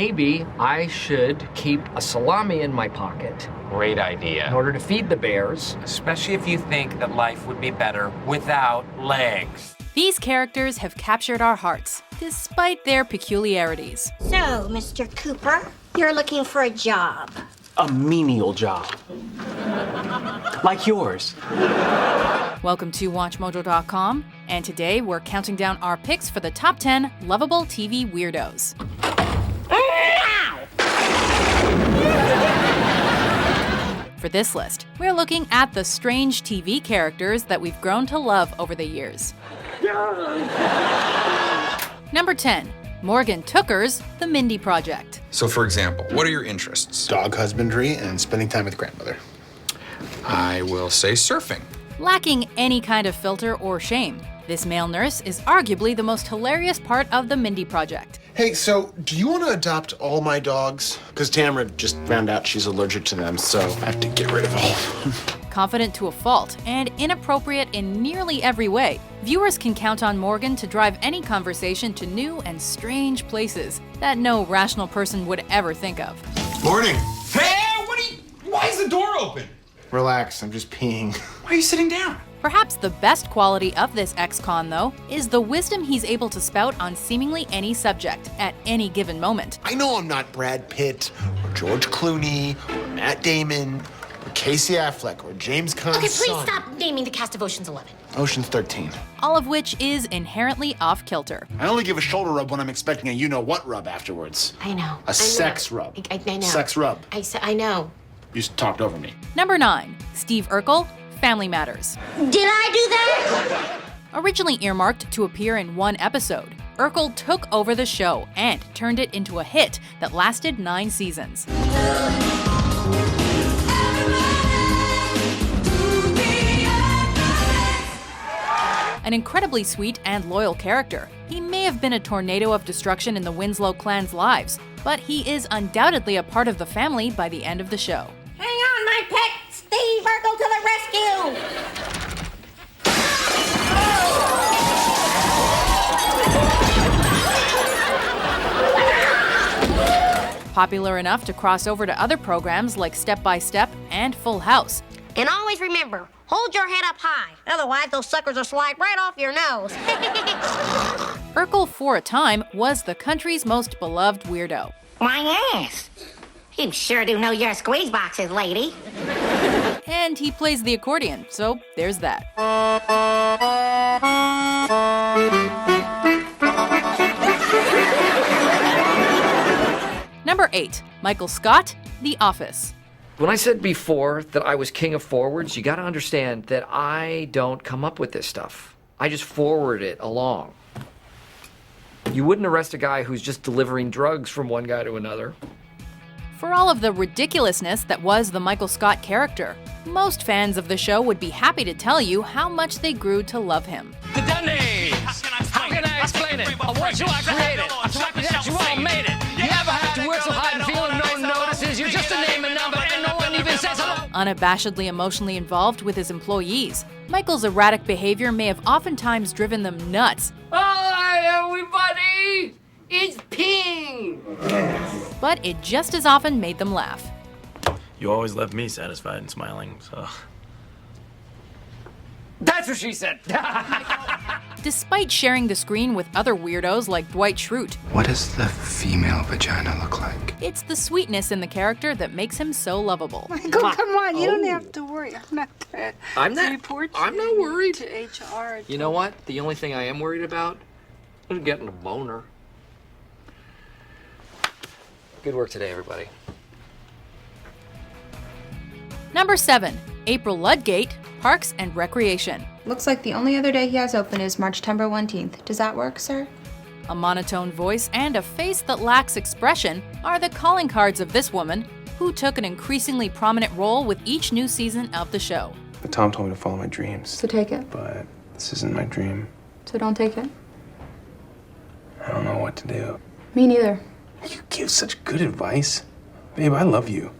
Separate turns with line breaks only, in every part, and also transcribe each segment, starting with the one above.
maybe I should keep a salami in my pocket.
Great idea.
In order to feed the bears.
Especially if you think that life would be better without legs.
These characters have captured our hearts, despite their peculiarities.
So, Mr. Cooper, you're looking for a job.
A menial job. Like yours.
Welcome to WatchMojo.com, and today we're counting down our picks for the top 10 lovable TV weirdos. For this list, we're looking at the strange TV characters that we've grown to love over the years. Number 10. Morgan Tooker's The Mindy Project.
So, for example, what are your interests?
Dog husbandry and spending time with grandmother.
I will say surfing.
Lacking any kind of filter or shame, this male nurse is arguably the most hilarious part of The Mindy Project.
Hey, so do you want to adopt all my dogs? Because Tamara just found out she's allergic to them, so I have to get rid of all of them.
Confident to a fault and inappropriate in nearly every way, viewers can count on Morgan to drive any conversation to new and strange places that no rational person would ever think of.
Morning.
Hey, why is the door open?
Relax, I'm just peeing.
Why are you sitting down?
Perhaps the best quality of this ex-con, though, is the wisdom he's able to spout on seemingly any subject at any given moment.
I know I'm not Brad Pitt, or George Clooney, or Matt Damon, or Casey Affleck, or James Caan's
Okay, please
son.
stop naming the cast of Ocean's 11.
Ocean's 13.
All of which is inherently off-kilter.
I only give a shoulder rub when I'm expecting a you-know-what rub afterwards.
I know.
A sex rub.
I know.
Sex rub.
I know.
You just talked over me.
Number 9. Steve Urkel, Family Matters.
Did I do that?
Originally earmarked to appear in one episode, Urkel took over the show and turned it into a hit that lasted 9 seasons. An incredibly sweet and loyal character, he may have been a tornado of destruction in the Winslow clan's lives, but he is undoubtedly a part of the family by the end of the show.
Hang on, my pet! Steve Urkel to the rescue!
Popular enough to cross over to other programs like Step by Step and Full House.
And always remember, hold your head up high. Otherwise, those suckers will slide right off your nose.
Urkel, for a time, was the country's most beloved weirdo.
My ass! You sure do know your squeeze boxes, lady.
And he plays the accordion, so there's that. Number 8. Michael Scott, The Office.
When I said before that I was king of forwards, you gotta understand that I don't come up with this stuff. I just forward it along. You wouldn't arrest a guy who's just delivering drugs from one guy to another.
For all of the ridiculousness that was the Michael Scott character, most fans of the show would be happy to tell you how much they grew to love him.
The Dundies! How can I explain it? I want you, I created. I'm so happy that you all made it. You never have to work so hard and feel no one notices. You're just a name and number and no one even says hello.
Unabashedly emotionally involved with his employees, Michael's erratic behavior may have oftentimes driven them nuts.
Hi, everybody! It's Ping!
But it just as often made them laugh.
You always left me satisfied and smiling, so...
That's what she said.
Despite sharing the screen with other weirdos like Dwight Schrute,
What does the female vagina look like?
it's the sweetness in the character that makes him so lovable.
Michael, come on, you don't have to worry. I'm not
worried.
to HR.
You know what? The only thing I am worried about is getting a boner. Good work today, everybody.
Number 7. April Ludgate, Parks and Recreation.
Looks like the only other day he has open is March 14th. Does that work, sir?
A monotone voice and a face that lacks expression are the calling cards of this woman, who took an increasingly prominent role with each new season of the show.
But Tom told me to follow my dreams.
So take it.
But this isn't my dream.
So don't take it.
I don't know what to do.
Me neither.
You give such good advice. Babe, I love you.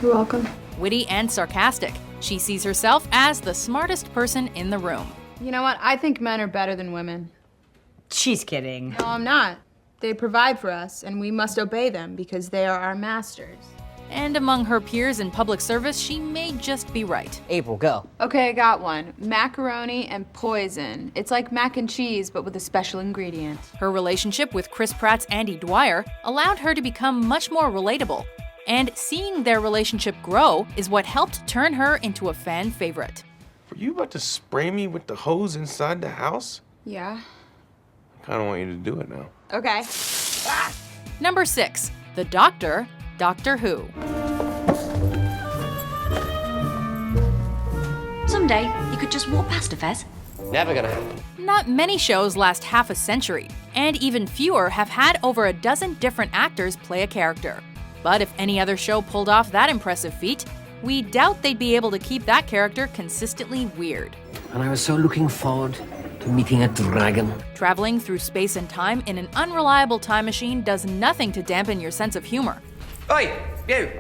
You're welcome.
Witty and sarcastic, she sees herself as the smartest person in the room.
You know what? I think men are better than women.
She's kidding.
No, I'm not.
They provide for us, and we must obey them because they are our masters.
And among her peers in public service, she may just be right.
April, go.
Okay, I got one. Macaroni and poison. It's like mac and cheese, but with a special ingredient.
Her relationship with Chris Pratt's Andy Dwyer allowed her to become much more relatable. And seeing their relationship grow is what helped turn her into a fan favorite.
Were you about to spray me with the hose inside the house?
Yeah.
I kind of want you to do it now.
Okay.
Number 6, The Doctor, Doctor Who.
Someday, you could just walk past a Fez.
Never gonna happen.
Not many shows last half a century, and even fewer have had over a dozen different actors play a character. But if any other show pulled off that impressive feat, we doubt they'd be able to keep that character consistently weird.
And I was so looking forward to meeting a dragon.
Traveling through space and time in an unreliable time machine does nothing to dampen your sense of humor.
Oi, you!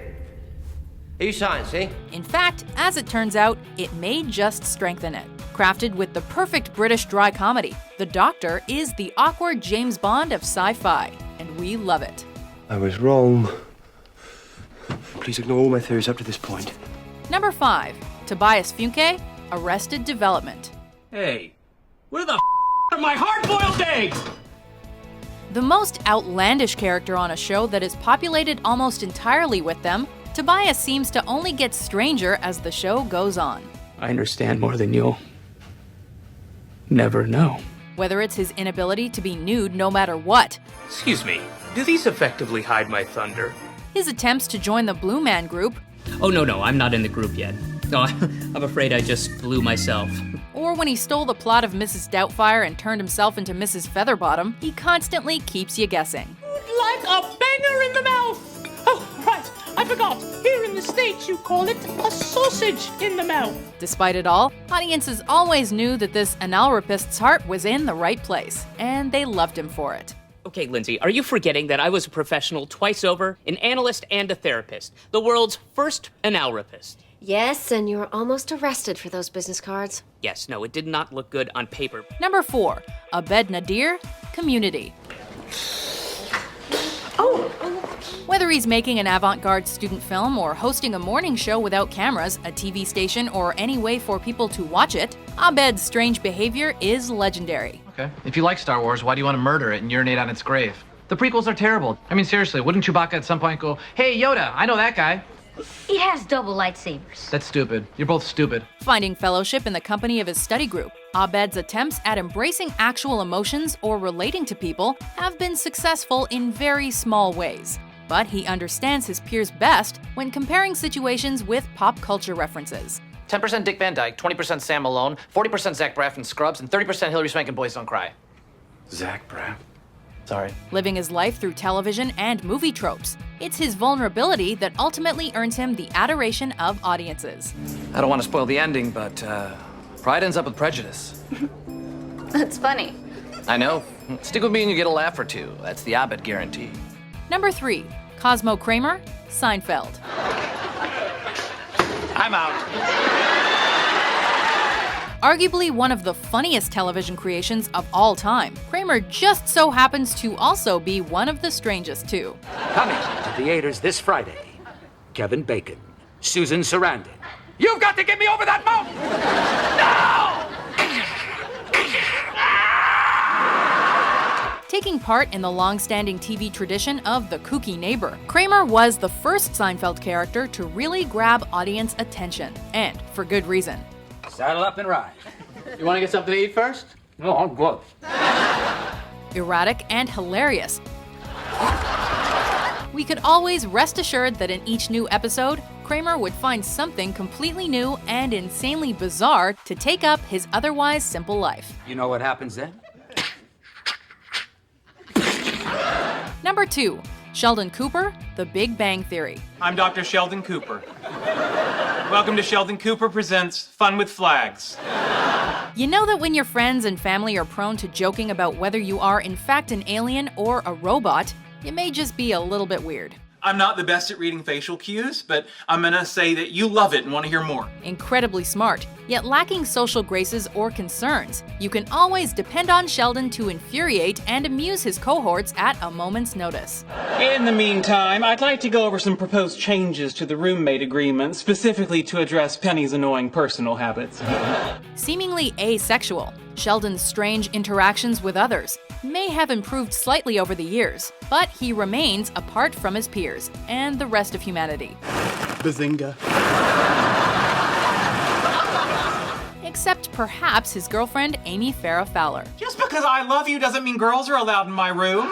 Are you science, eh?
In fact, as it turns out, it may just strengthen it. Crafted with the perfect British dry comedy, The Doctor is the awkward James Bond of sci-fi, and we love it.
I was wrong. Please ignore all my theories up to this point.
Number 5, Tobias Fünke, Arrested Development.
Hey, where the are my hard-boiled eggs?
The most outlandish character on a show that is populated almost entirely with them, Tobias seems to only get stranger as the show goes on.
I understand more than you'll never know.
Whether it's his inability to be nude no matter what,
Excuse me, do these effectively hide my thunder?
his attempts to join the Blue Man Group,
Oh, no, I'm not in the group yet. No, I'm afraid I just blew myself.
or when he stole the plot of Mrs. Doubtfire and turned himself into Mrs. Featherbottom, he constantly keeps you guessing.
Like a banger in the mouth. Oh, right, I forgot. Here in the States, you call it a sausage in the mouth.
Despite it all, audiences always knew that this anal rapist's heart was in the right place, and they loved him for it.
Okay, Lindsay, are you forgetting that I was a professional twice over, an analyst and a therapist, the world's first anal rapist?
Yes, and you were almost arrested for those business cards.
Yes, no, it did not look good on paper.
Number 4, Abed Nadir, Community. Whether he's making an avant-garde student film or hosting a morning show without cameras, a TV station, or any way for people to watch it, Abed's strange behavior is legendary.
Okay. If you like Star Wars, why do you want to murder it and urinate on its grave? The prequels are terrible. I mean, seriously, wouldn't Chewbacca at some point go, "Hey, Yoda, I know that guy"?
It has double lightsabers.
That's stupid. You're both stupid.
Finding fellowship in the company of his study group, Abed's attempts at embracing actual emotions or relating to people have been successful in very small ways. But he understands his peers best when comparing situations with pop culture references.
10% Dick Van Dyke, 20% Sam Malone, 40% Zach Braff in Scrubs, and 30% Hillary Swank in Boys Don't Cry.
Zach Braff?
Sorry.
Living his life through television and movie tropes, it's his vulnerability that ultimately earns him the adoration of audiences.
I don't want to spoil the ending, but pride ends up with prejudice.
That's funny.
I know. Stick with me and you get a laugh or two. That's the Abed guarantee.
Number 3, Cosmo Kramer, Seinfeld.
I'm out.
Arguably one of the funniest television creations of all time, Kramer just so happens to also be one of the strangest too.
Coming to theaters this Friday, Kevin Bacon, Susan Sarandon. You've got to get me over that mountain!
Taking part in the long-standing TV tradition of the kooky neighbor, Kramer was the first Seinfeld character to really grab audience attention, and for good reason.
Saddle up and ride. You want to get something to eat first? No, I'm good.
Erratic and hilarious, we could always rest assured that in each new episode, Kramer would find something completely new and insanely bizarre to take up his otherwise simple life.
You know what happens then?
Number 2, Sheldon Cooper, The Big Bang Theory.
I'm Dr. Sheldon Cooper. Welcome to Sheldon Cooper Presents Fun with Flags.
You know that when your friends and family are prone to joking about whether you are in fact an alien or a robot, it may just be a little bit weird.
I'm not the best at reading facial cues, but I'm gonna say that you love it and want to hear more.
Incredibly smart, yet lacking social graces or concerns, you can always depend on Sheldon to infuriate and amuse his cohorts at a moment's notice.
In the meantime, I'd like to go over some proposed changes to the roommate agreement, specifically to address Penny's annoying personal habits.
Seemingly asexual, Sheldon's strange interactions with others may have improved slightly over the years, but he remains apart from his peers and the rest of humanity.
Bazinga.
Except perhaps his girlfriend, Amy Farrah Fowler.
Just because I love you doesn't mean girls are allowed in my room.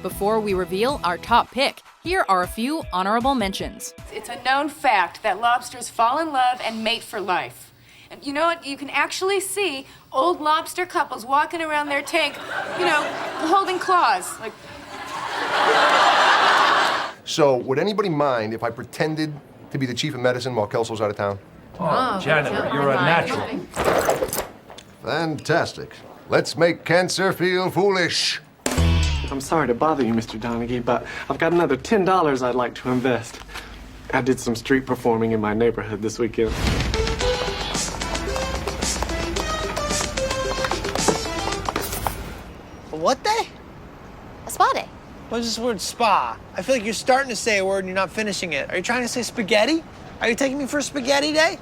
Before we reveal our top pick, here are a few honorable mentions.
It's a known fact that lobsters fall in love and mate for life. And you know what? You can actually see old lobster couples walking around their tank, holding claws. Like.
So, would anybody mind if I pretended to be the chief of medicine while Kelso's out of town?
Oh, Janitor, you're a natural.
Fantastic. Let's make cancer feel foolish.
I'm sorry to bother you, Mr. Donaghy, but I've got another $10 I'd like to invest. I did some street performing in my neighborhood this weekend.
What day?
A spa day.
What's this word spa? I feel like you're starting to say a word and you're not finishing it. Are you trying to say spaghetti? Are you taking me for a spaghetti day?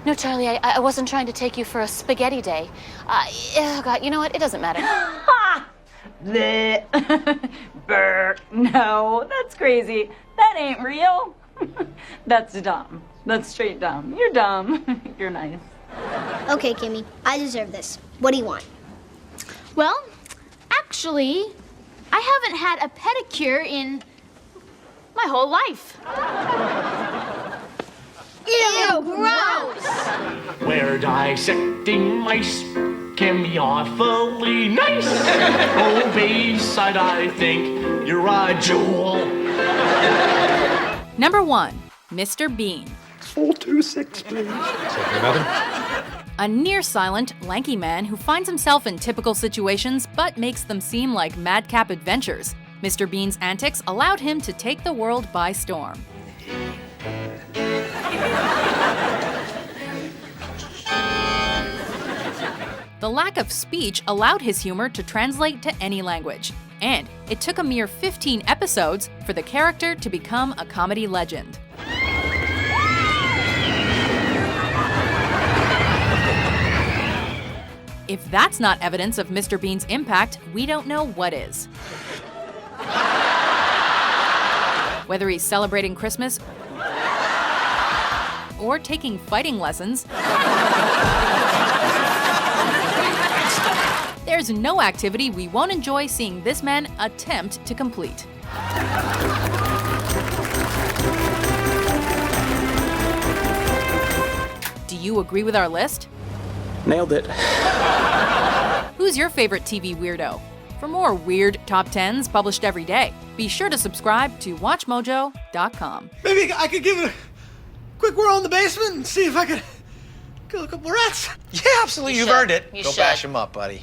No, Charlie, I wasn't trying to take you for a spaghetti day. Oh, God, you know what? It doesn't matter.
Bleh. Brr. No, that's crazy. That ain't real. That's dumb. That's straight dumb. You're dumb. You're nice.
Okay, Kimmy, I deserve this. What do you want?
Well, actually, I haven't had a pedicure in my whole life.
Ew, gross!
We're dissecting mice can be awfully nice. Oh, Bayside, I think you're a jewel.
Number 1, Mr. Bean.
426, please.
A near-silent, lanky man who finds himself in typical situations but makes them seem like madcap adventures. Mr. Bean's antics allowed him to take the world by storm. The lack of speech allowed his humor to translate to any language, and it took a mere 15 episodes for the character to become a comedy legend. If that's not evidence of Mr. Bean's impact, we don't know what is. Whether he's celebrating Christmas or taking fighting lessons, there's no activity we won't enjoy seeing this man attempt to complete. Do you agree with our list?
Nailed it.
Who's your favorite TV weirdo? For more weird top 10s published every day, be sure to subscribe to WatchMojo.com.
Maybe I could give it a quick whirl in the basement and see if I could kill a couple rats. Yeah, absolutely. You've earned it.
You
Go
should.
bash them up, buddy.